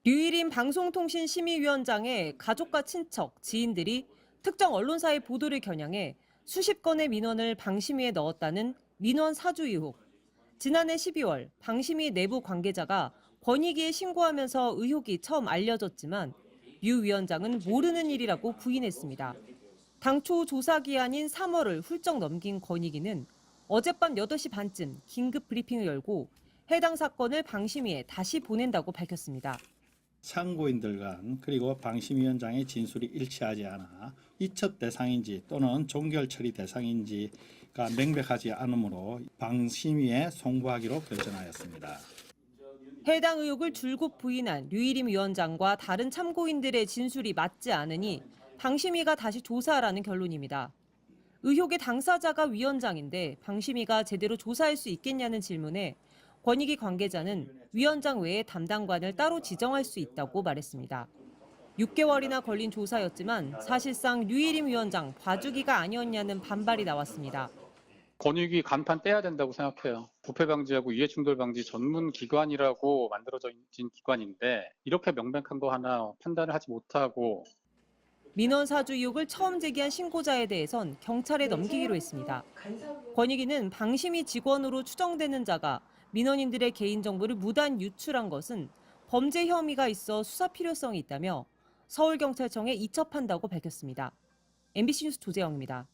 류일임 방송통신심의위원장의 가족과 친척, 지인들이 특정 언론사의 보도를 겨냥해 수십 건의 민원을 방심위에 넣었다는 민원 사주 의혹. 지난해 12월 방심위 내부 관계자가 권익위에 신고하면서 의혹이 처음 알려졌지만 류 위원장은 모르는 일이라고 부인했습니다. 당초 조사 기한인 3월을 훌쩍 넘긴 권익위는 어젯밤 8시 반쯤 긴급 브리핑을 열고 해당 사건을 방심위에 다시 보낸다고 밝혔습니다. 참고인들 간 그리고 방심위원장의 진술이 일치하지 않아 이첩 대상인지 또는 종결 처리 대상인지가 명백하지 않으므로 방심위에 송부하기로 결정하였습니다. 해당 의혹을 줄곧 부인한 류일임 위원장과 다른 참고인들의 진술이 맞지 않으니 방심위가 다시 조사하라는 결론입니다. 의혹의 당사자가 위원장인데 방심위가 제대로 조사할 수 있겠냐는 질문에 권익위 관계자는 위원장 외에 담당관을 따로 지정할 수 있다고 말했습니다. 6개월이나 걸린 조사였지만 사실상 류일임 위원장 봐주기가 아니었냐는 반발이 나왔습니다. 권익위 간판 떼야 된다고 생각해요. 부패 방지하고 이해충돌 방지 전문 기관이라고 만들어진 기관인데 이렇게 명백한 거 하나 판단을 하지 못하고 민원 사주 의혹을 처음 제기한 신고자에 대해선 경찰에 넘기기로 했습니다. 권익위는 방심위 직원으로 추정되는 자가 민원인들의 개인정보를 무단 유출한 것은 범죄 혐의가 있어 수사 필요성이 있다며 서울경찰청에 이첩한다고 밝혔습니다. MBC 뉴스 조재영입니다.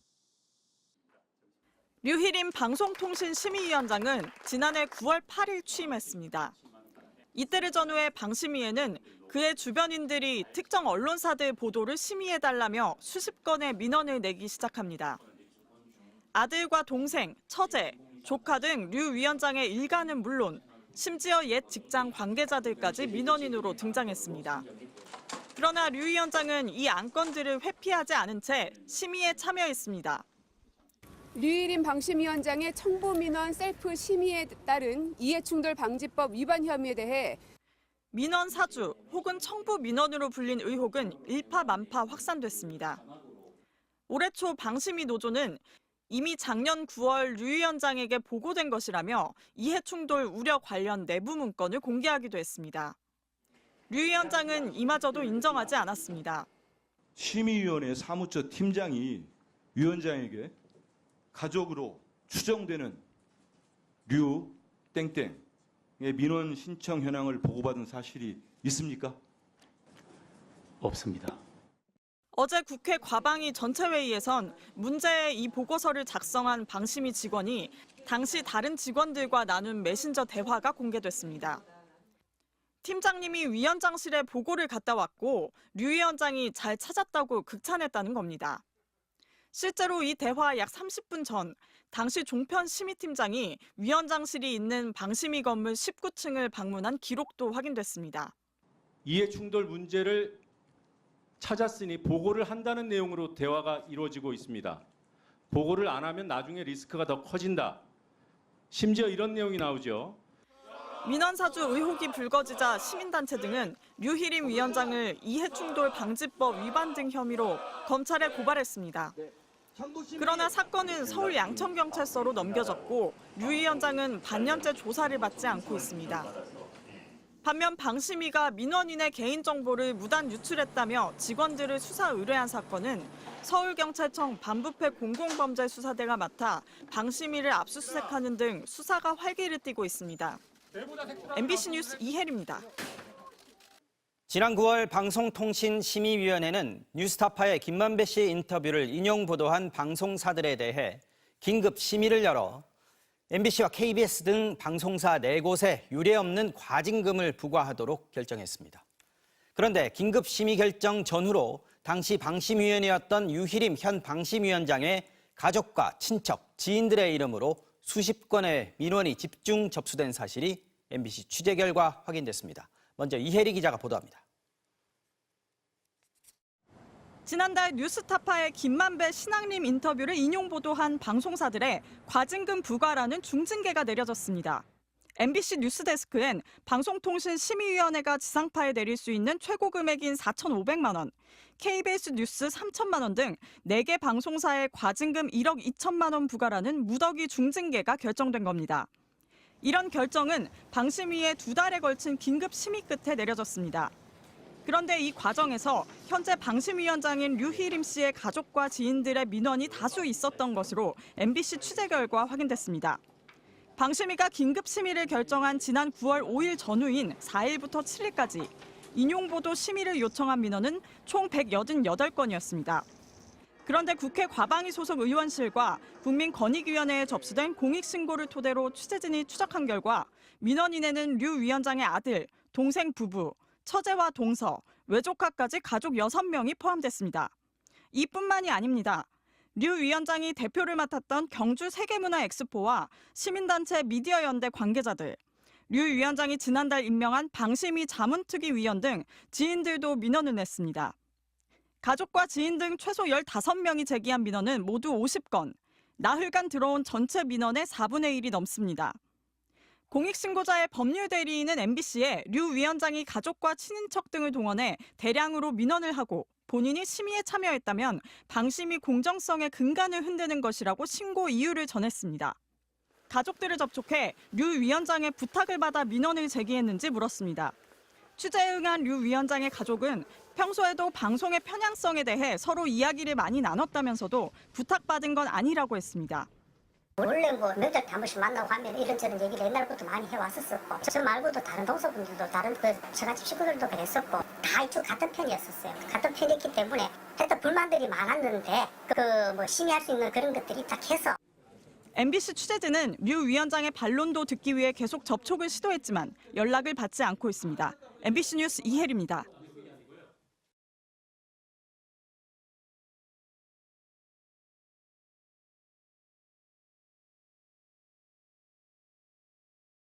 류일임 방송통신심의위원장은 지난해 9월 8일 취임했습니다. 이때를 전후해 방심위에는 그의 주변인들이 특정 언론사들 보도를 심의해달라며 수십 건의 민원을 내기 시작합니다. 아들과 동생, 처제, 조카 등 류 위원장의 일가는 물론 심지어 옛 직장 관계자들까지 민원인으로 등장했습니다. 그러나 류 위원장은 이 안건들을 회피하지 않은 채 심의에 참여했습니다. 류일임 방심위원장의 청부 민원 셀프 심의에 따른 이해충돌 방지법 위반 혐의에 대해 민원 사주 혹은 청부 민원으로 불린 의혹은 일파만파 확산됐습니다. 올해 초 방심위 노조는 이미 작년 9월 류 위원장에게 보고된 것이라며 이해충돌 우려 관련 내부 문건을 공개하기도 했습니다. 류 위원장은 이마저도 인정하지 않았습니다. 심의위원회 사무처 팀장이 위원장에게 가족으로 추정되는 류 땡땡의 민원 신청 현황을 보고받은 사실이 있습니까? 없습니다. 어제 국회 과방위 전체회의에선 문제의 이 보고서를 작성한 방심위 직원이 당시 다른 직원들과 나눈 메신저 대화가 공개됐습니다. 팀장님이 위원장실에 보고를 갖다 왔고 류 위원장이 잘 찾았다고 극찬했다는 겁니다. 실제로 이 대화 약 30분 전 당시 종편 심의팀장이 위원장실이 있는 방심위 건물 19층을 방문한 기록도 확인됐습니다. 이해충돌 문제를 찾았으니 보고를 한다는 내용으로 대화가 이루어지고 있습니다. 보고를 안 하면 나중에 리스크가 더 커진다. 심지어 이런 내용이 나오죠. 민원 사주 의혹이 불거지자 시민단체 등은 류일임 위원장을 이해충돌 방지법 위반 등 혐의로 검찰에 고발했습니다. 그러나 사건은 서울 양천경찰서로 넘겨졌고 류 위원장은 반년째 조사를 받지 않고 있습니다. 반면 방심위가 민원인의 개인정보를 무단 유출했다며 직원들을 수사 의뢰한 사건은 서울경찰청 반부패 공공범죄수사대가 맡아 방심위를 압수수색하는 등 수사가 활기를 띠고 있습니다. MBC 뉴스 이혜리입니다. 지난 9월 방송통신심의위원회는 뉴스타파의 김만배 씨의 인터뷰를 인용 보도한 방송사들에 대해 긴급 심의를 열어 MBC와 KBS 등 방송사 4곳에 유례없는 과징금을 부과하도록 결정했습니다. 그런데 긴급 심의 결정 전후로 당시 방심위원이었던 유일임 현 방심위원장의 가족과 친척, 지인들의 이름으로 수십 건의 민원이 집중 접수된 사실이 MBC 취재 결과 확인됐습니다. 먼저 이혜리 기자가 보도합니다. 지난달 뉴스타파의 김만배 신앙림 인터뷰를 인용 보도한 방송사들의 과징금 부과라는 중징계가 내려졌습니다. MBC 뉴스데스크엔 방송통신심의위원회가 지상파에 내릴 수 있는 최고 금액인 4,500만 원, KBS 뉴스 3천만 원 등 4개 방송사의 과징금 1억 2천만 원 부과라는 무더기 중징계가 결정된 겁니다. 이런 결정은 방심위의 2달에 걸친 긴급 심의 끝에 내려졌습니다. 그런데 이 과정에서 현재 방심위원장인 류희림 씨의 가족과 지인들의 민원이 다수 있었던 것으로 MBC 취재 결과 확인됐습니다. 방심위가 긴급 심의를 결정한 지난 9월 5일 전후인 4일부터 7일까지 인용보도 심의를 요청한 민원은 총 188건이었습니다. 그런데 국회 과방위 소속 의원실과 국민권익위원회에 접수된 공익신고를 토대로 취재진이 추적한 결과 민원인에는 류 위원장의 아들, 동생 부부, 처제와 동서, 외조카까지 가족 6명이 포함됐습니다. 이뿐만이 아닙니다. 류 위원장이 대표를 맡았던 경주 세계문화엑스포와 시민단체 미디어연대 관계자들, 류 위원장이 지난달 임명한 방심위 자문특위위원 등 지인들도 민원을 냈습니다. 가족과 지인 등 최소 15명이 제기한 민원은 모두 50건, 나흘간 들어온 전체 민원의 4분의 1이 넘습니다. 공익신고자의 법률 대리인은 MBC에 류 위원장이 가족과 친인척 등을 동원해 대량으로 민원을 하고 본인이 심의에 참여했다면 방심위 공정성의 근간을 흔드는 것이라고 신고 이유를 전했습니다. 가족들을 접촉해 류 위원장의 부탁을 받아 민원을 제기했는지 물었습니다. 취재에 응한 류 위원장의 가족은 평소에도 방송의 편향성에 대해 서로 이야기를 많이 나눴다면서도 부탁받은 건 아니라고 했습니다. 원래 뭐 명절 때 한 번씩 만나고 하면 이런저런 얘기를 옛날부터 많이 해왔었었고 저 말고도 다른 동서분들도 다른 저같이 식구들도 그랬었고 다 이쪽 같은 편이었었어요. 같은 편이었기 때문에 하여튼 불만들이 많았는데 뭐 심의할 수 있는 그런 것들이 딱 해서 MBC 취재진은 류 위원장의 반론도 듣기 위해 계속 접촉을 시도했지만 연락을 받지 않고 있습니다. MBC 뉴스 이혜리입니다.